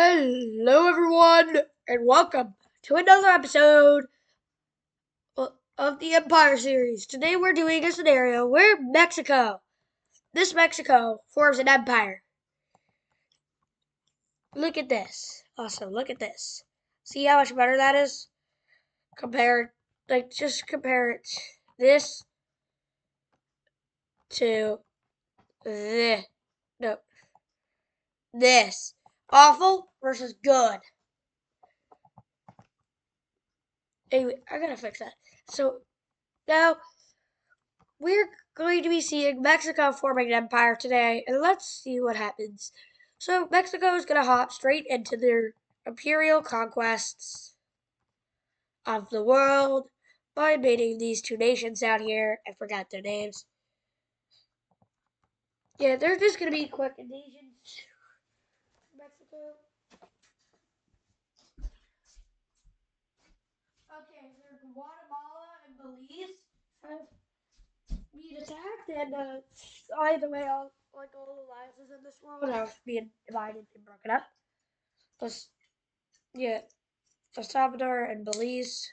Hello, everyone, and welcome to another episode of the Empire series. Today, we're doing a scenario where Mexico forms an empire. Look at this. Also, look at this. See how much better that is? Just compare it this to this. No, this. Awful versus good. Anyway, I gotta fix that. So, now we're going to be seeing Mexico forming an empire today, and let's see what happens. So, Mexico is going to hop straight into their imperial conquests of the world by invading these two nations out here. I forgot their names. Yeah, they're just going to be quick invasions. Mexico. Okay, so Guatemala and Belize have being attacked, and either way, all the alliances in this world have been divided and broken up. Plus, yeah, El Salvador and Belize.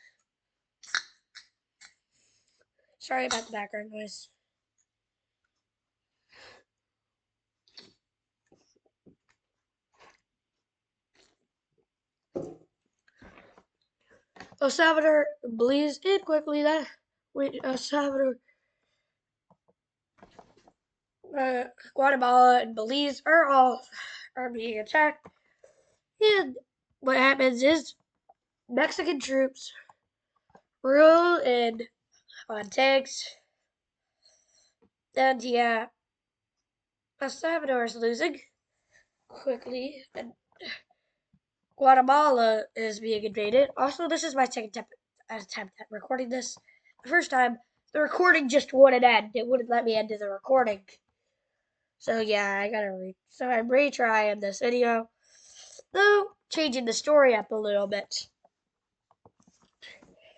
Sorry about the background noise. El Salvador, Belize, and quickly that. Wait, El Salvador, Guatemala, and Belize are being attacked. And what happens is Mexican troops rule in on tanks. And yeah, El Salvador is losing quickly, and Guatemala is being invaded. Also, this is my second attempt at recording this. The first time, the recording just wouldn't end. It wouldn't let me end the recording. So yeah, so I'm retrying this video, though changing the story up a little bit.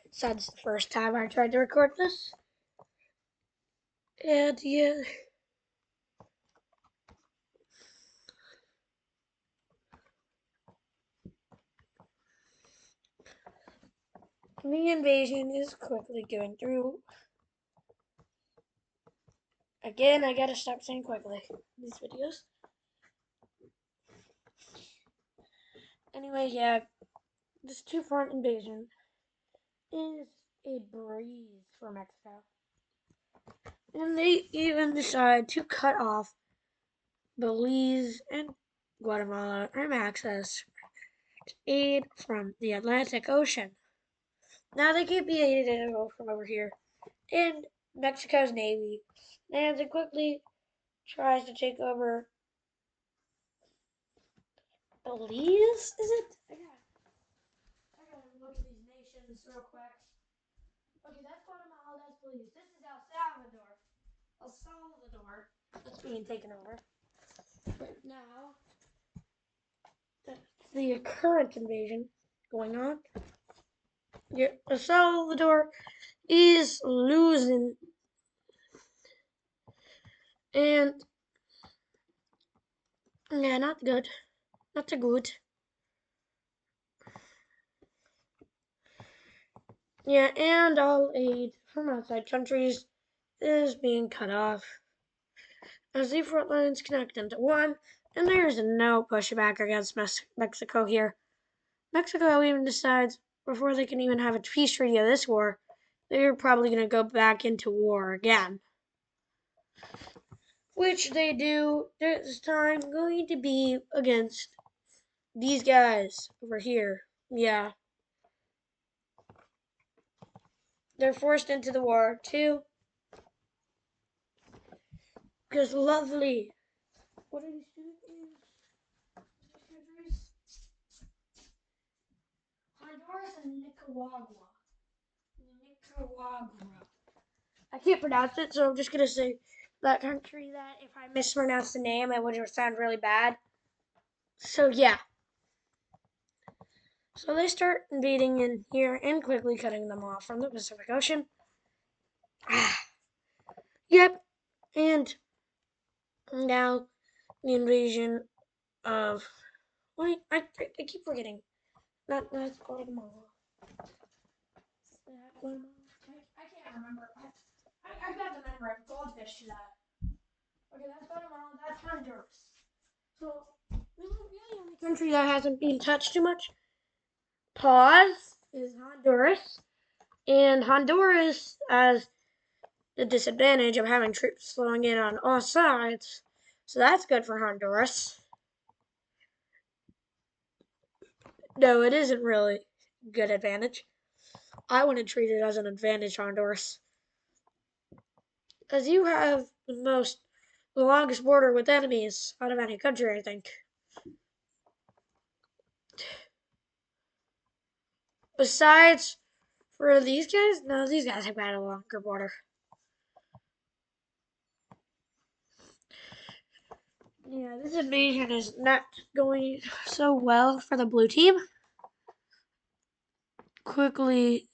Since the first time I tried to record this. And yeah. The invasion is quickly going through. Again, I gotta stop saying quickly in these videos. Anyway, yeah, this two-front invasion is a breeze for Mexico. And they even decide to cut off Belize and Guatemala from access to aid from the Atlantic Ocean. Now they can't be aided from over here. And Mexico's Navy lands and quickly tries to take over Belize, is it? I gotta look at these nations real quick. Okay, that's Guatemala, that's Belize. This is El Salvador. El Salvador that's being taken over. But now, that's the current invasion going on. Yeah, El Salvador is losing. And, yeah, not good. Not too good. Yeah, and all aid from outside countries is being cut off as the front lines connect into one, and there's no pushback against Mexico here. Mexico even decides, before they can even have a peace treaty of this war, they're probably going to go back into war again. Which they do this time going to be against these guys over here. Yeah. They're forced into the war too. Because lovely. What are these two names? Countries? Honduras and Nicaragua. Nicaragua. I can't pronounce it, so I'm just gonna say that country that if I mispronounce the name, it would sound really bad. So yeah. So they start invading in here and quickly cutting them off from the Pacific Ocean. Yep. And now the invasion of Wait, I keep forgetting. That's Guatemala. Is that Guatemala? I can't remember. I've got the memory of goldfish to that. Okay, that's Guatemala. That's Honduras. So, really, the only country that hasn't been touched too much. Pause is Honduras. And Honduras has the disadvantage of having troops flowing in on all sides. So that's good for Honduras. No, it isn't really a good advantage. I wouldn't treat it as an advantage, Honduras. As you have the longest border with enemies out of any country, I think. Besides, for these guys, no, these guys have got a longer border. Yeah, this invasion is not going so well for the blue team. Quickly,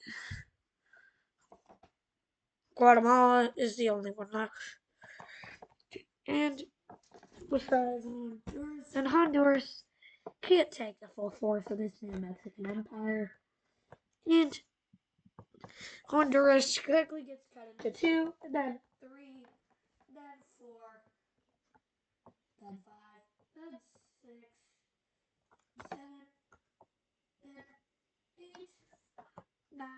Guatemala is the only one left. And besides Honduras, and Honduras can't take the full force of this new Mexican Empire. And Honduras quickly gets cut into two, and then three, then four, then five, then 6, 7, then 8, 9,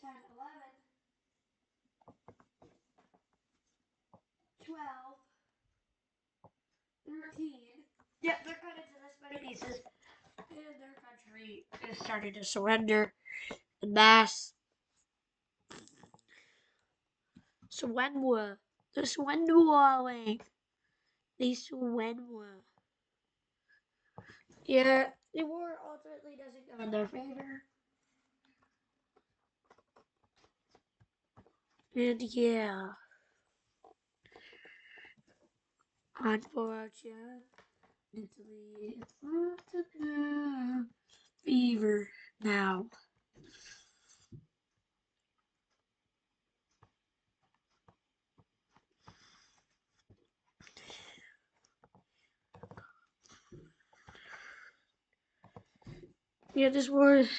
10, 11, 12, 13. Yeah, they're cut into this many pieces, and their country is starting to surrender en masse. Surrender. The surrendering. The surrender. Yeah, the war ultimately doesn't go in their favor. And yeah, unfortunately, it's not a fever now. Yeah, this war is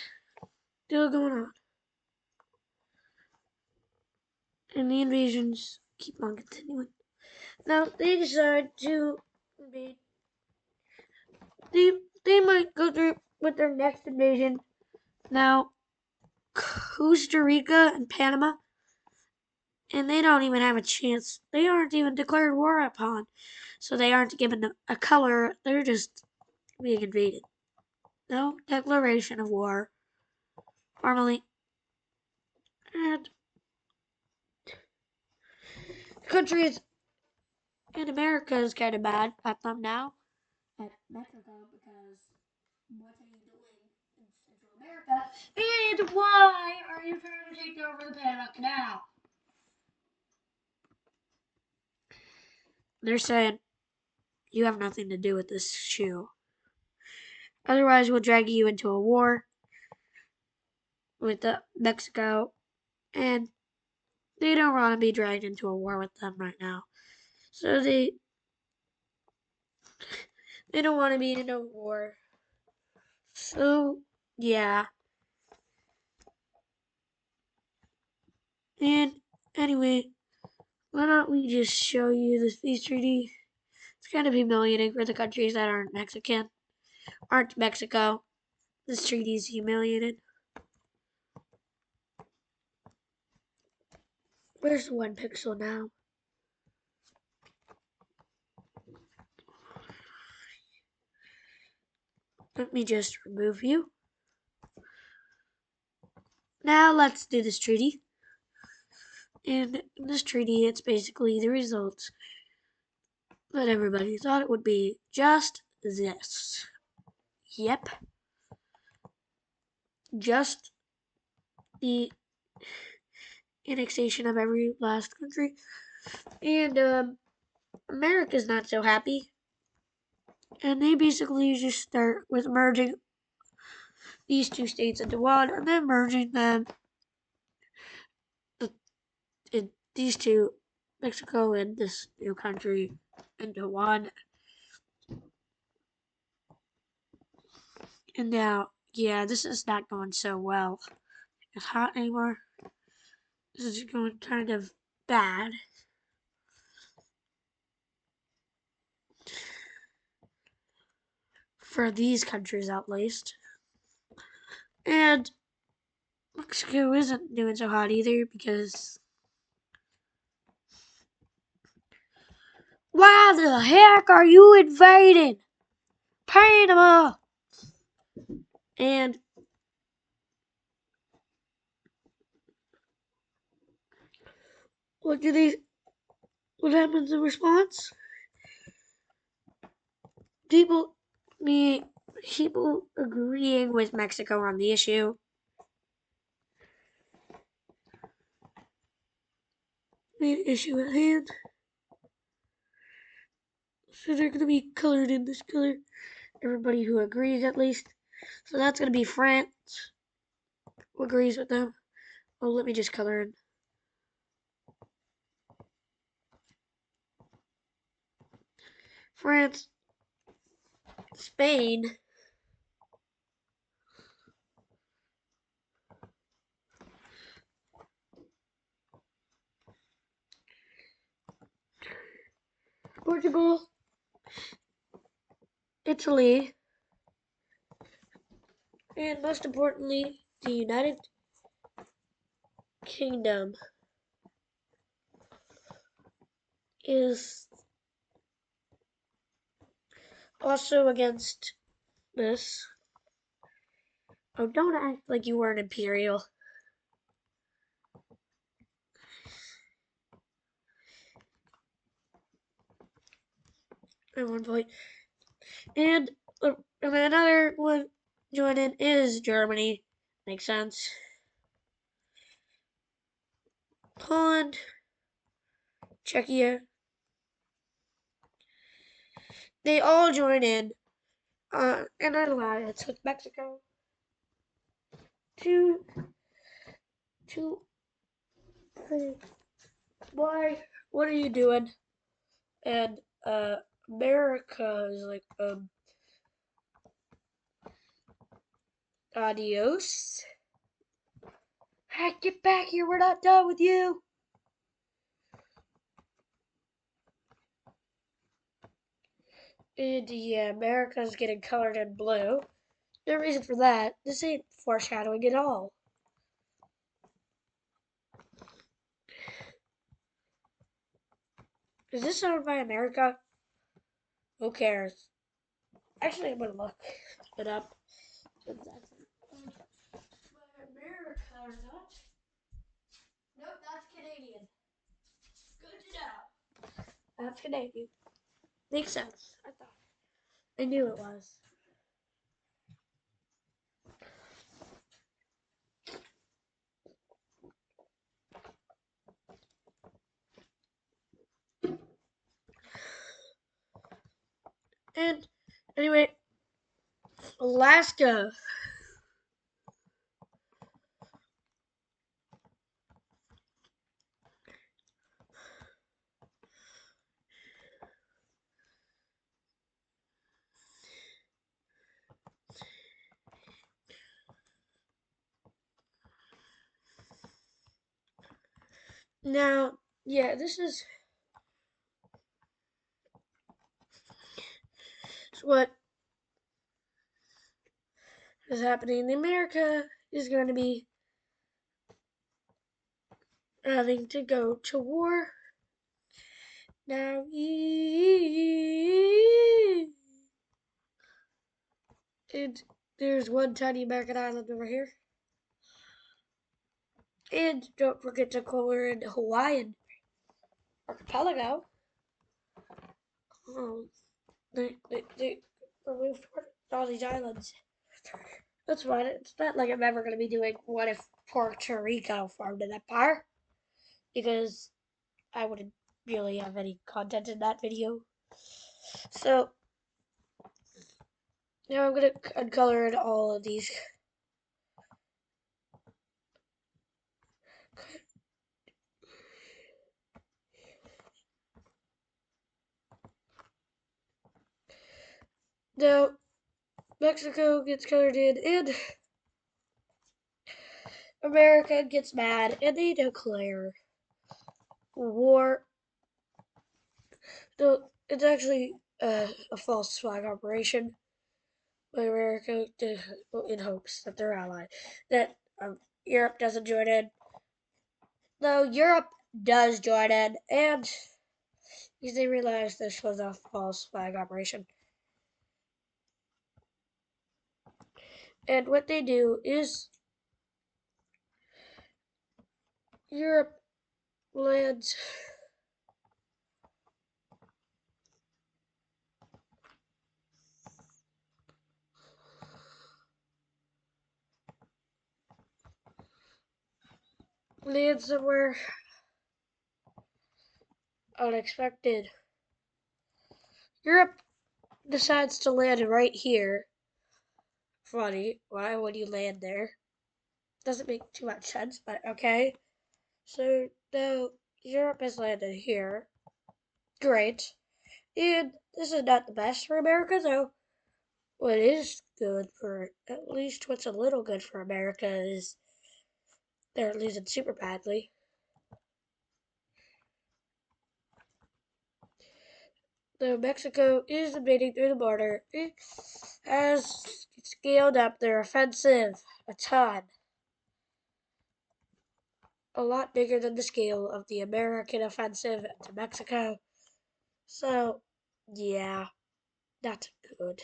still going on. And the invasions keep on continuing. Now, they decide to invade. They might go through with their next invasion. Now, Costa Rica and Panama, and they don't even have a chance. They aren't even declared war upon, so they aren't given a color. They're just being invaded. No declaration of war formally. And countries in America is kind of mad at them now, at Mexico, because what are you doing in Central America? And why are you trying to take over the Panama Canal? They're saying, you have nothing to do with this shoe. Otherwise, we'll drag you into a war with Mexico, and they don't want to be dragged into a war with them right now. So they don't want to be in a war. So yeah. And anyway, why don't we just show you this peace treaty? It's kind of humiliating for the countries that aren't Mexico. This treaty is humiliating. Where's the 1 pixel now? Let me just remove you. Now let's do this treaty. And in this treaty, it's basically the results that everybody thought it would be. Just this. Yep. Just the annexation of every last country. And America's not so happy. And they basically just start with merging these two states into one, and then merging them in these two, Mexico and this new country, into one. And now, yeah, this is not going so well. It's hot anymore. This is going kind of bad. For these countries, at least. And Mexico isn't doing so hot either because. Why the heck are you invading Panama? And what do they? What happens in response? People, people agreeing with Mexico on the issue. Main issue at hand. So they're gonna be colored in this color. Everybody who agrees, at least. So that's gonna be France. Who agrees with them? Oh, let me just color in. France, Spain, Portugal, Italy, and most importantly, the United Kingdom is also against this. Oh, don't act like you weren't imperial. At one point. And another one joining is Germany. Makes sense. Poland, Czechia. They all join in an alliance with Mexico to why, what are you doing? And America is like, adios. Hey, get back here, we're not done with you. And yeah, America's getting colored in blue. No reason for that. This ain't foreshadowing at all. Is this owned by America? Who cares? Actually, I'm gonna look it up. Since that's owned by America or not. Nope, that's Canadian. Good to know. That's Canadian. Makes sense. I thought. I knew it was. And anyway, Alaska. Now, yeah, this is what is happening. America is going to be having to go to war. Now, and there's one tiny American island over here. And don't forget to color in Hawaiian archipelago. Oh, they removed all these islands. That's fine. It's not like I'm ever going to be doing what if Puerto Rico formed an empire, because I wouldn't really have any content in that video. So now I'm going to color in all of these. Now, Mexico gets colored in, and America gets mad, and they declare war. No, it's actually a false flag operation by America in hopes that their ally, that Europe doesn't join in. Though Europe does join in, and they realized this was a false flag operation. And what they do is Europe lands somewhere unexpected. Europe decides to land right here. Funny, why would you land there? Doesn't make too much sense, but okay. So now Europe has landed here. Great. And this is not the best for America, though. What is good for, at least what's a little good for America is they're losing super badly. Though Mexico is invading through the border, it has scaled up their offensive a ton. A lot bigger than the scale of the American offensive to Mexico. So, yeah, not good.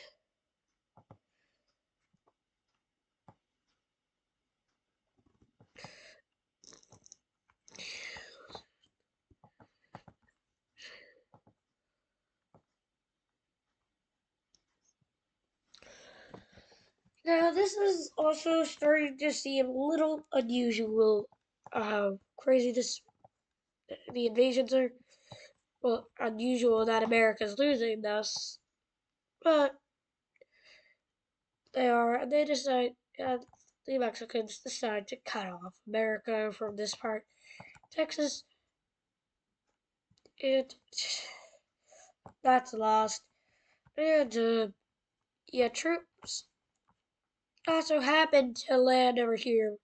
Now, this is also starting to seem a little unusual. Crazy this the invasions are, well, unusual that America's losing this, but they are, and they decide, the Mexicans decide to cut off America from this part, Texas, and that's lost. And, yeah, troops also happened to land over here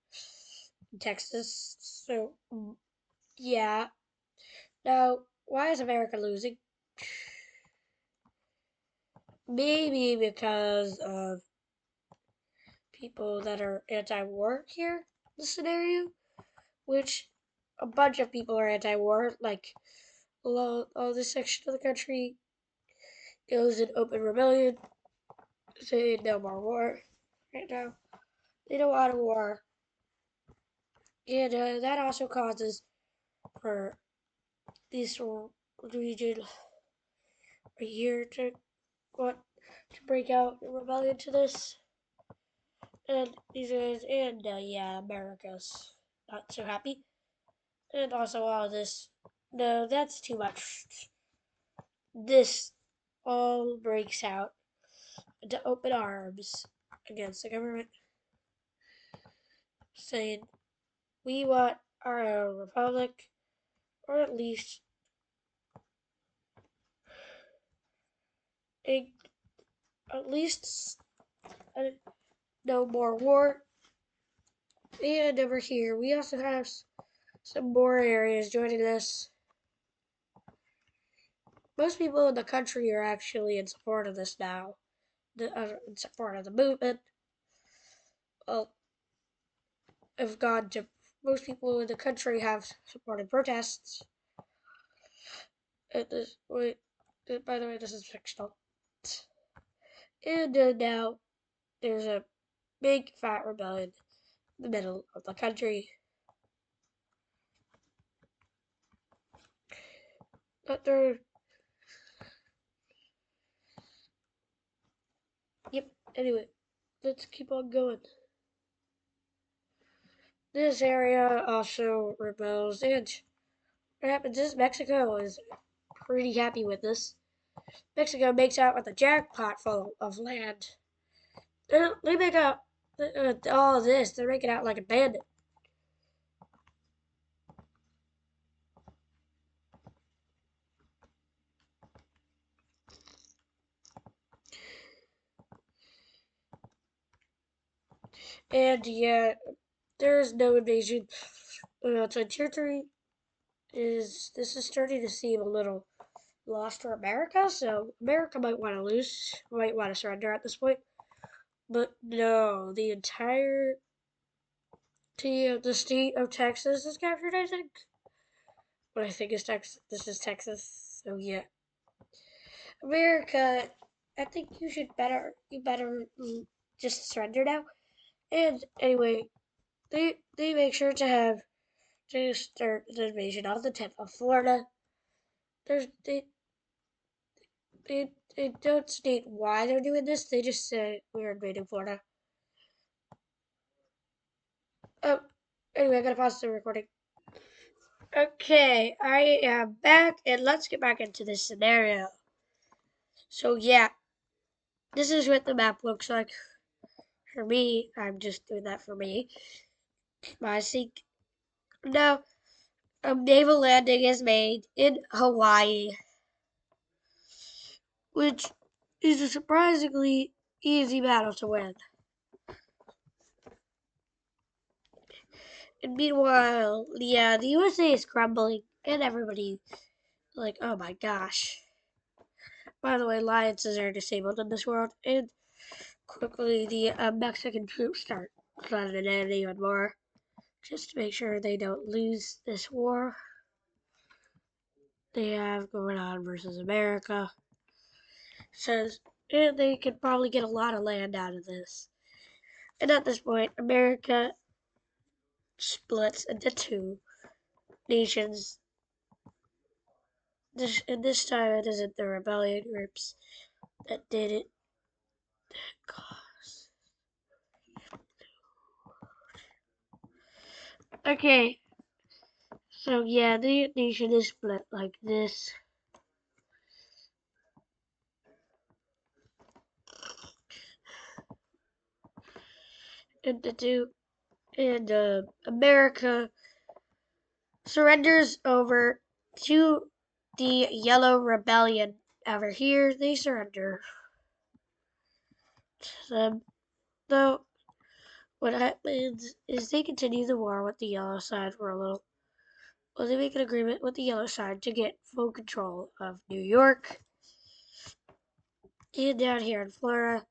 in Texas, so, yeah. Now, why is America losing? Maybe because of people that are anti-war here, the scenario, which a bunch of people are anti-war, like all this section of the country goes in open rebellion, saying no more war right now. They don't want a war, and that also causes for this region a year to want to break out in rebellion to this, and these guys, and yeah, America's not so happy. And also all this. No, that's too much. This all breaks out into open arms against the government, saying, we want our own republic, or at least a, at least no more war. And over here, we also have some more areas joining us. Most people in the country are actually in support of this now, in support of the movement. Well, have gone to most people in the country have supported protests. Wait, by the way, this is fictional. And now there's a big fat rebellion in the middle of the country. But they're, yep, anyway, let's keep on going. This area also rebels, and what happens is Mexico is pretty happy with this. Mexico makes out with a jackpot full of land. They make out all this. They're making out like a bandit. And yeah, there's no invasion outside Tier 3. This is starting to seem a little lost for America, so America might want to lose, might want to surrender at this point. But no, the entirety of the state of Texas is captured, I think. What I think is Texas. This is Texas, so yeah. America, I think you better just surrender now. And anyway, they make sure to have to start the invasion on the 10th of Florida. There's they don't state why they're doing this. They just say we're invading Florida. Oh, anyway, I gotta pause the recording. Okay, I am back, and let's get back into this scenario. So yeah, this is what the map looks like for me. I'm just doing that for me. My sink. Now, a naval landing is made in Hawaii, which is a surprisingly easy battle to win. And meanwhile, yeah, the USA is crumbling, and everybody, like, oh my gosh. By the way, alliances are disabled in this world, and quickly the Mexican troops start flooding in even more, just to make sure they don't lose this war they have going on versus America. Says, and they could probably get a lot of land out of this. And at this point, America splits into two nations. This time, it isn't the rebellion groups that did it. Okay, so yeah, the nation is split like this. Into two, and America surrenders over to the Yellow Rebellion. Over here, they surrender to them. Though, what happens is they continue the war with the Yellow side for a little. Well, they make an agreement with the Yellow side to get full control of New York. And down here in Florida,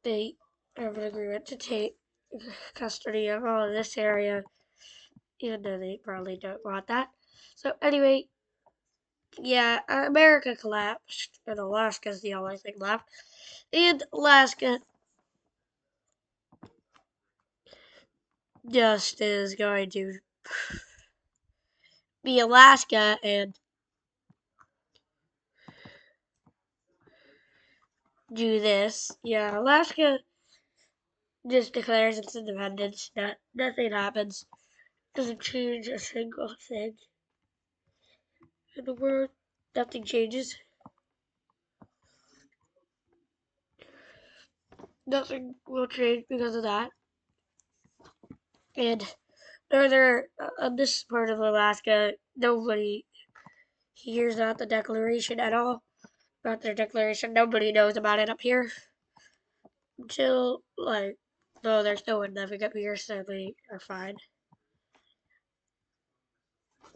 they have an agreement to take custody of all of this area, even though they probably don't want that. So anyway, yeah, America collapsed, and Alaska's the only thing left. And Alaska just is going to be Alaska and do this. Yeah, Alaska just declares its independence. Nothing happens. Doesn't change a single thing in the world. Nothing changes. Nothing will change because of that. And further, on this part of Alaska, nobody hears about the declaration at all. About their declaration, nobody knows about it up here until like, no, there's no one living up here, so they are fine.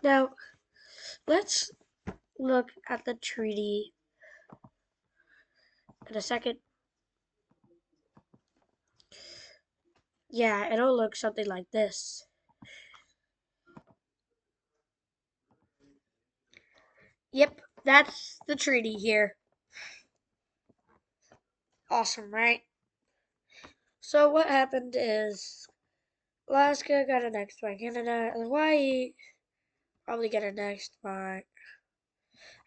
Now, let's look at the treaty in a second. Yeah, it'll look something like this. Yep, that's the treaty here. Awesome, right? So what happened is Alaska got annexed by Canada, and Hawaii probably got annexed by,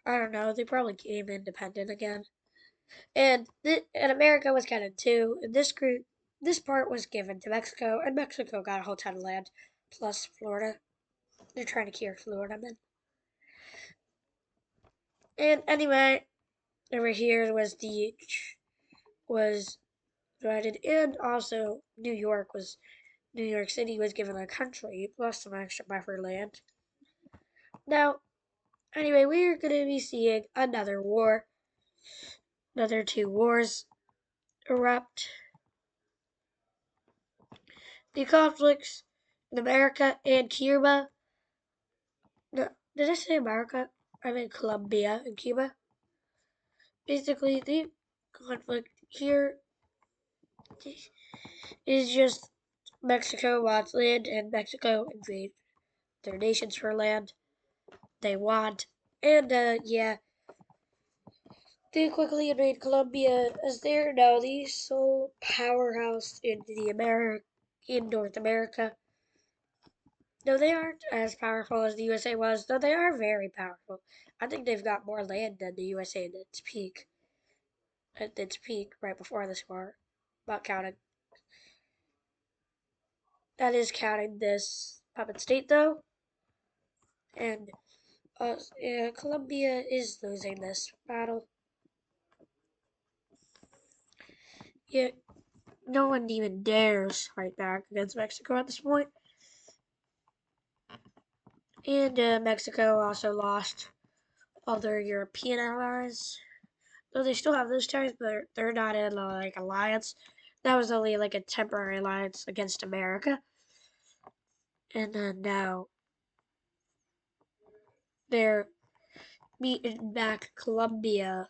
I don't know, they probably became independent again. And America was kind of too. And this part was given to Mexico, and Mexico got a whole ton of land, plus Florida. They're trying to cure Florida, man. And anyway, over here was divided, and also New York City was given a country plus some extra buffer land. Now, anyway, we're gonna be seeing another war, another two wars erupt. the conflicts in America and Cuba. No, did I say America? I mean Colombia and Cuba. Basically, the conflict here is just Mexico wants land and Mexico invade their nations for land they want. And yeah, they quickly invade Colombia as they're now the sole powerhouse in North America. Though they aren't as powerful as the USA was, though they are very powerful. I think they've got more land than the USA at its peak right before this war. Not counting. That is counting this puppet state though. And yeah, Colombia is losing this battle. Yeah, no one even dares fight back against Mexico at this point. And Mexico also lost all their European allies. Though they still have those ties, but they're not in like alliance. That was only like a temporary alliance against America. And then now they're beating back Colombia.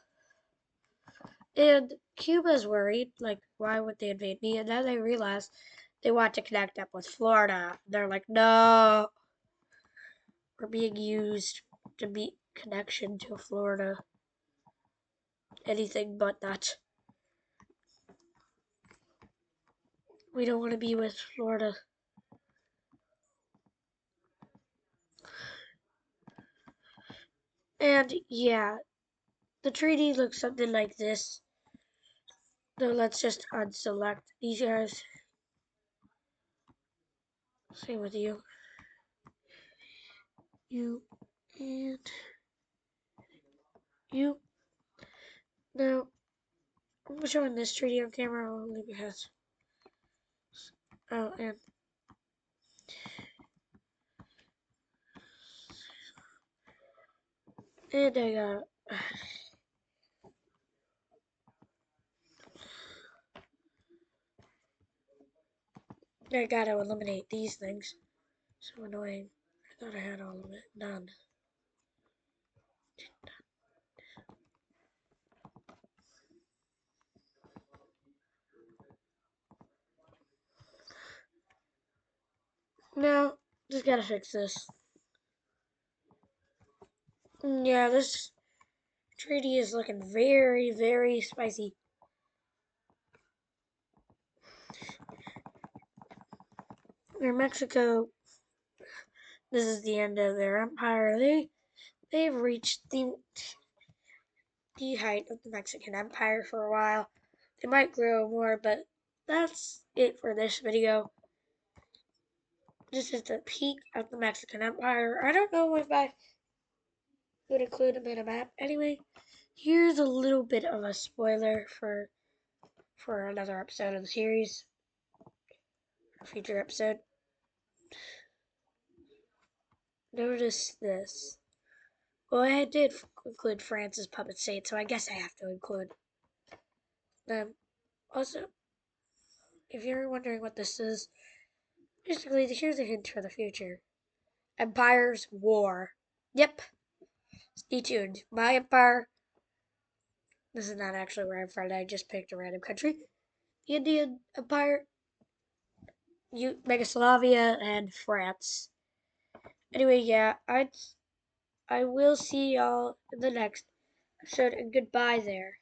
And Cuba's worried, like, why would they invade me? And then they realize they want to connect up with Florida. They're like, no, we're being used to be connection to Florida. Anything but that. We don't want to be with Florida. And yeah, the treaty looks something like this. So let's just unselect these guys. Same with you. You and you. Now, I'm showing this treaty on camera. I'll leave it has. Oh, and I gotta eliminate these things. So annoying. I thought I had all of it done. Now, just gotta fix this. Yeah, this treaty is looking very, very spicy. Near Mexico, this is the end of their empire. They've reached the height of the Mexican Empire for a while. They might grow more, but that's it for this video. This is the peak of the Mexican Empire. I don't know if I would include a map. Anyway, here's a little bit of a spoiler for another episode of the series, a future episode. Notice this. Well, I did include France's puppet state, so I guess I have to include them. Also, if you're wondering what this is, basically, here's a hint for the future. Empire's War. Yep. Stay tuned. My empire. This is not actually where I'm from. I just picked a random country. The Indian Empire, Yugoslavia, and France. Anyway, yeah, I will see y'all in the next episode, and goodbye there.